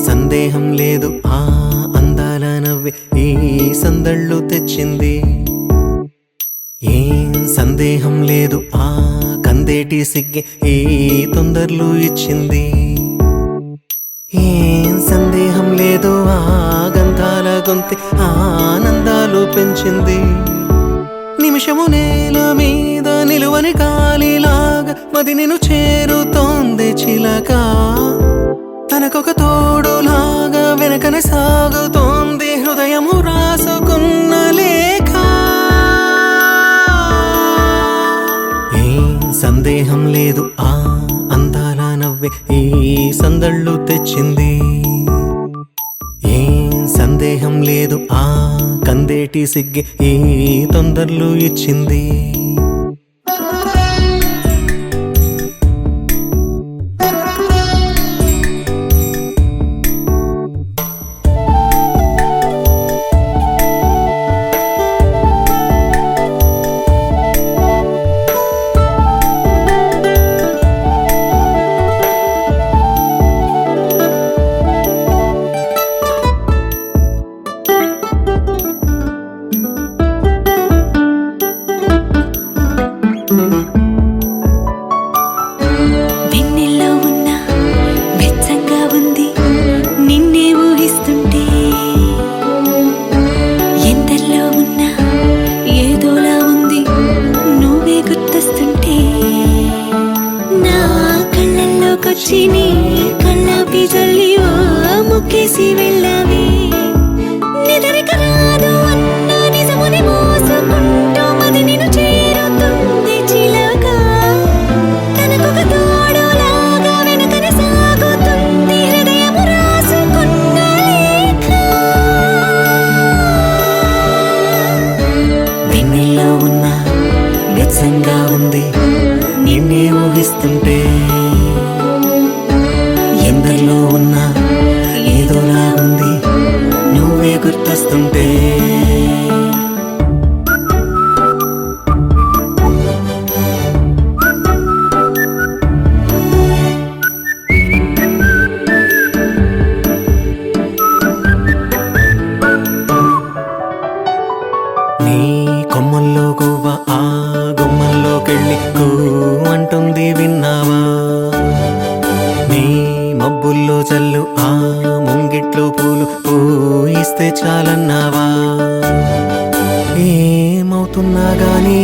సందేహం లేదు ఆ అందాల నవ్వే ఈ సందళ్ళు తెచ్చింది. ఏం సందేహం లేదు ఆ కందేటి సిగ్గే ఈ తొందరలు ఇచ్చింది. ఏం సందేహం లేదు ఆ గంధాల గొంతి ఆనందాలు పెంచింది. నిమిషము నేల మీద నిలువని గాలిలాగా మది నిన్ను చేరుతోంది చిలక. తనకొక తోడులాగా వెనకనే సాగుతోంది హృదయము రాసుకున్న లేఖ. ఏం సందేహం లేదు ఆ అందాల నవ్వే ఈ సందళ్ళు తెచ్చింది. ఏం సందేహం లేదు ఆ కందేటి సిగ్గే ఈ తొందరలు ఇచ్చింది. వెన్నెల్లో ఉన్న వెచ్చంగా ఉంది నిన్నే ఊహిస్తుంటే. ఎందల్లో ఉన్న ఏదోలా ఉంది నువ్వే గుర్తొస్తుంటే. నా కళ్ళల్లోకొచ్చి నీ కళ్ళాపి జల్లి ఓ ముక్కేసి వెళ్ళావి. నిదరిక రాదు అన్న నిజముని మోసుకుంటూ మది నిన్ను చేరుతుంది చిలక. తనకొక తోడులాగా వెనకనే సాగుతుంది హృదయము రాసుకున్న లేఖ. వెన్నెల్లో ఉన్న వెచ్చంగా ఉంది నిన్నే ఊహిస్తుంటే. ఎందరిలో ఉన్న ఏదోలా ఉంది నువ్వే గుర్తొస్తుంటే. నీ కొమ్మల్లో గువ్వ ఆ గుమ్మల్లోకెళ్ళి కూ అంటుంది విన్నావా. నీ మబ్బుల్లో చల్లు ఆ ముంగిట్లో పూలు పూయిస్తే చాలన్నావా. ఏమవుతున్నా గానీ